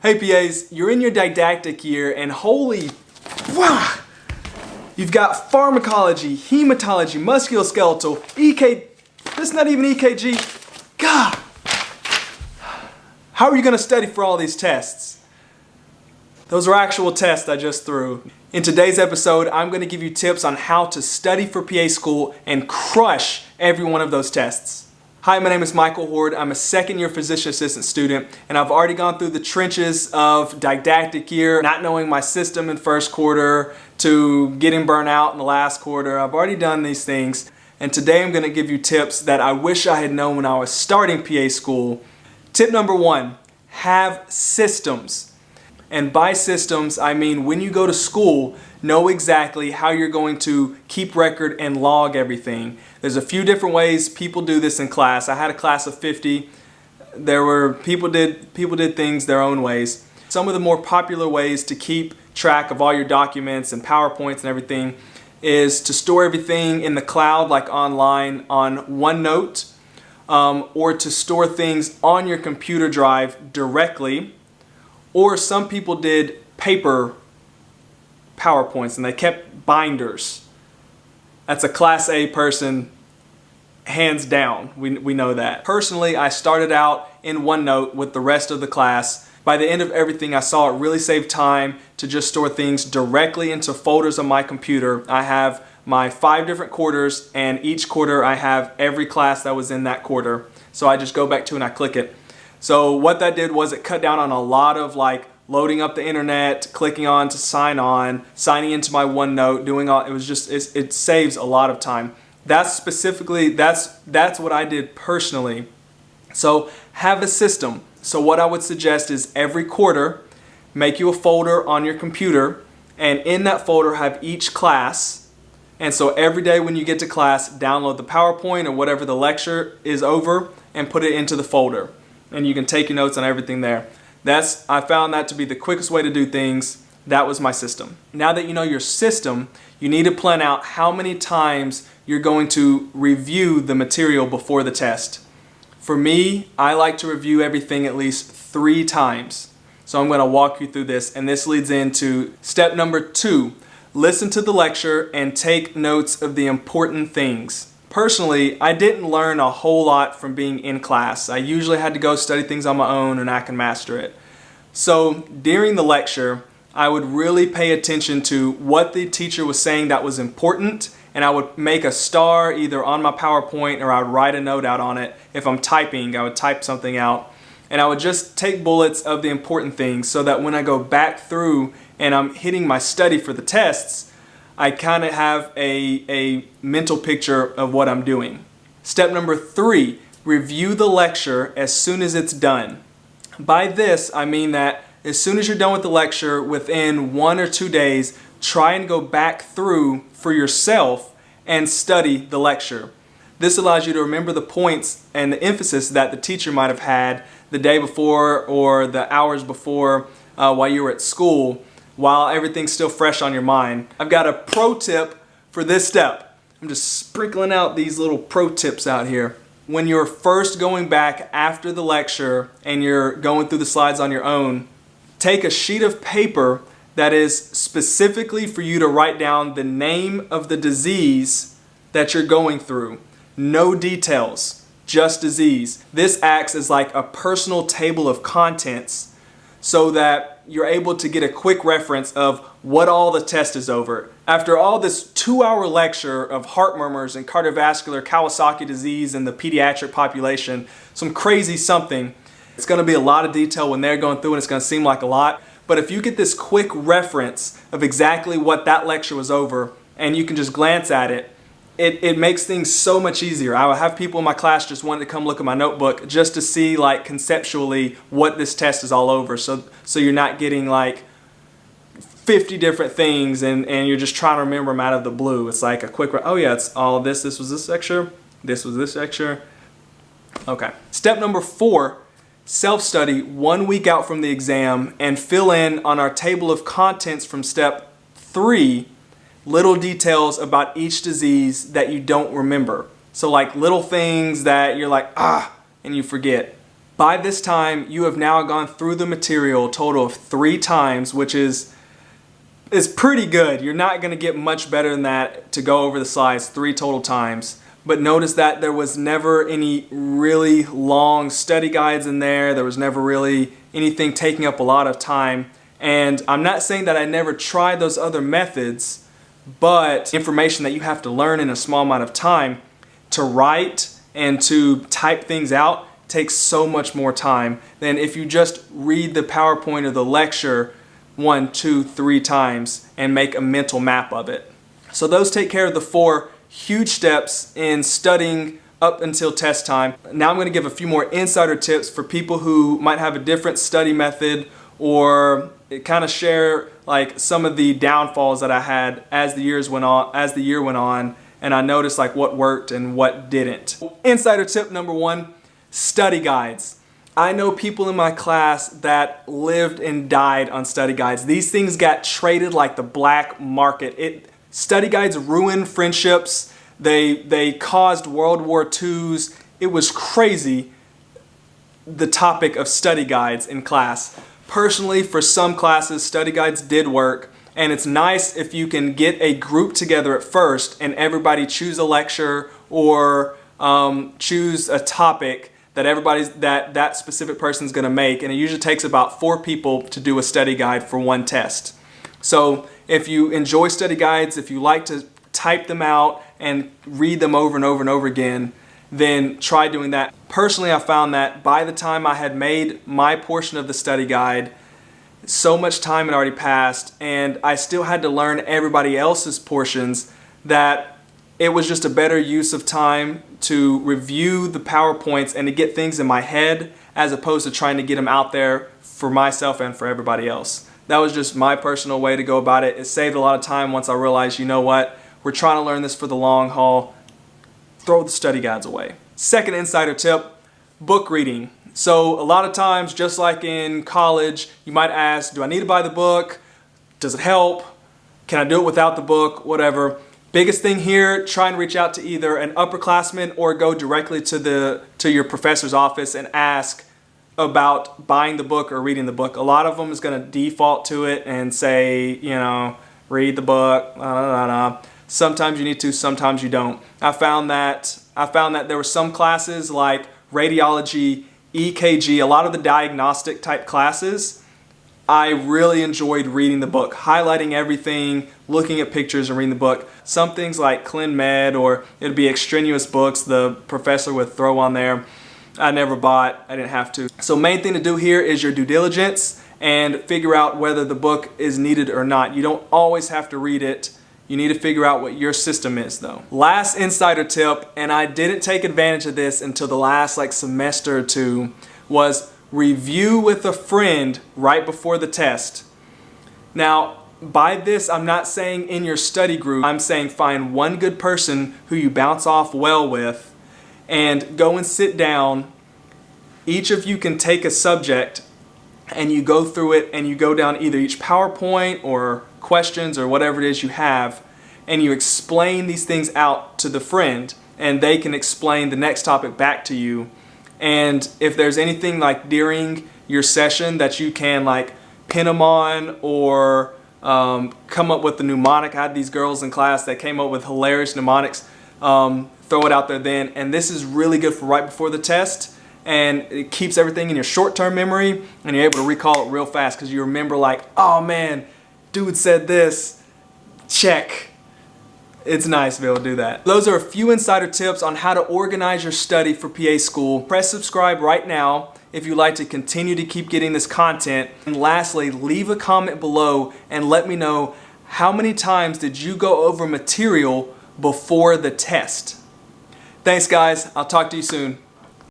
Hey PAs, you're in your didactic year and holy, wow, you've got pharmacology, hematology, musculoskeletal, that's not even EKG. God, how are you gonna study for all these tests? Those are actual tests I just threw. In today's episode, I'm gonna give you tips on how to study for PA school and crush every one of those tests. Hi, my name is Michael Horde. I'm a second-year physician assistant student, and I've already gone through the trenches of didactic year, not knowing my system in first quarter, to getting burnt out in the last quarter. I've already done these things, and today I'm gonna give you tips that I wish I had known when I was starting PA school. Tip number one, have systems. And by systems, I mean when you go to school, know exactly how you're going to keep record and log everything. There's a few different ways people do this in class. I had a class of 50. People did things their own ways. Some of the more popular ways to keep track of all your documents and PowerPoints and everything is to store everything in the cloud, like online on OneNote, or to store things on your computer drive directly. Or some people did paper PowerPoints and they kept binders. That's a class A person, hands down. We know that. Personally, I started out in OneNote with the rest of the class. By the end of everything, I saw it really saved time to just store things directly into folders on my computer. I have my 5 different quarters, and each quarter I have every class that was in that quarter. So I just go back to and I click it. So what that did was it cut down on a lot of loading up the internet, clicking on to sign on, signing into my OneNote, doing all, it saves a lot of time. That's what I did personally. So have a system. So what I would suggest is every quarter, make you a folder on your computer, and in that folder have each class. And so every day when you get to class, download the PowerPoint or whatever the lecture is over and put it into the folder. And you can take your notes on everything there. I found that to be the quickest way to do things. That was my system. Now that you know your system, you need to plan out how many times you're going to review the material before the test. For me, I like to review everything at least 3 times. So I'm going to walk you through this, and this leads into step number 2. Listen to the lecture and take notes of the important things. Personally, I didn't learn a whole lot from being in class. I usually had to go study things on my own and I can master it. So during the lecture, I would really pay attention to what the teacher was saying that was important, and I would make a star either on my PowerPoint or I would write a note out on it. If I'm typing, I would type something out. And I would just take bullets of the important things so that when I go back through and I'm hitting my study for the tests, I kind of have a mental picture of what I'm doing. Step number 3, review the lecture as soon as it's done. By this, I mean that as soon as you're done with the lecture, within 1 or 2 days, try and go back through for yourself and study the lecture. This allows you to remember the points and the emphasis that the teacher might have had the day before or the hours before while you were at school, while everything's still fresh on your mind. I've got a pro tip for this step. I'm just sprinkling out these little pro tips out here. When you're first going back after the lecture and you're going through the slides on your own, take a sheet of paper that is specifically for you to write down the name of the disease that you're going through. No details, just disease. This acts as like a personal table of contents so that you're able to get a quick reference of what all the test is over. After all this 2-hour lecture of heart murmurs and cardiovascular Kawasaki disease in the pediatric population, some crazy something, it's going to be a lot of detail when they're going through and it's going to seem like a lot. But if you get this quick reference of exactly what that lecture was over and you can just glance at it, it makes things so much easier. I would have people in my class just wanting to come look at my notebook just to see conceptually what this test is all over. So you're not getting 50 different things and you're just trying to remember them out of the blue. It's like a quick, oh yeah, it's all this was this lecture, this was this lecture. Okay. Step number 4, self-study 1 week out from the exam and fill in on our table of contents from step 3 little details about each disease that you don't remember. So little things that you're and you forget. By this time, you have now gone through the material a total of 3 times, which is pretty good. You're not going to get much better than that to go over the slides 3 total times. But notice that there was never any really long study guides in there. There was never really anything taking up a lot of time. And I'm not saying that I never tried those other methods, but information that you have to learn in a small amount of time to write and to type things out takes so much more time than if you just read the PowerPoint or the lecture 1, 2, 3 times and make a mental map of it. So those take care of the 4 huge steps in studying up until test time. Now I'm going to give a few more insider tips for people who might have a different study method, or kind of share like some of the downfalls that I had as the year went on, and I noticed like what worked and what didn't. Insider tip number 1, study guides. I know people in my class that lived and died on study guides. These things got traded like the black market. Study guides ruined friendships. They caused World War IIs. It was crazy, the topic of study guides in class. Personally, for some classes, study guides did work, and it's nice if you can get a group together at first and everybody choose a lecture or choose a topic that that specific person's going to make, and it usually takes about 4 people to do a study guide for 1 test. So if you enjoy study guides, if you like to type them out and read them over and over and over again, then try doing that. Personally, I found that by the time I had made my portion of the study guide, so much time had already passed and I still had to learn everybody else's portions that it was just a better use of time to review the PowerPoints and to get things in my head as opposed to trying to get them out there for myself and for everybody else. That was just my personal way to go about it. It saved a lot of time once I realized, you know what, we're trying to learn this for the long haul. Throw the study guides away. Second insider tip, book reading. So a lot of times, just like in college, you might ask, do I need to buy the book? Does it help? Can I do it without the book? Whatever. Biggest thing here, try and reach out to either an upperclassman or go directly to your professor's office and ask about buying the book or reading the book. A lot of them is going to default to it and say, you know, read the book, Sometimes you need to, sometimes you don't. I found that there were some classes like radiology, EKG, a lot of the diagnostic type classes, I really enjoyed reading the book, highlighting everything, looking at pictures and reading the book. Some things like Clin Med, or it'd be extraneous books the professor would throw on there, I never bought, I didn't have to. So main thing to do here is your due diligence and figure out whether the book is needed or not. You don't always have to read it. You need to figure out what your system is though. Last insider tip, and I didn't take advantage of this until the last semester or 2, was review with a friend right before the test. Now, by this, I'm not saying in your study group. I'm saying find one good person who you bounce off well with and go and sit down. Each of you can take a subject and you go through it and you go down either each PowerPoint or questions or whatever it is you have, and you explain these things out to the friend and they can explain the next topic back to you. And if there's anything during your session that you can pin them on or come up with the mnemonic. I had these girls in class that came up with hilarious mnemonics. Throw it out there then. And this is really good for right before the test. And it keeps everything in your short-term memory and you're able to recall it real fast because you remember oh man, dude said this, check. It's nice to be able to do that. Those are a few insider tips on how to organize your study for PA school. Press subscribe right now if you'd like to continue to keep getting this content. And lastly, leave a comment below and let me know how many times did you go over material before the test. Thanks guys, I'll talk to you soon.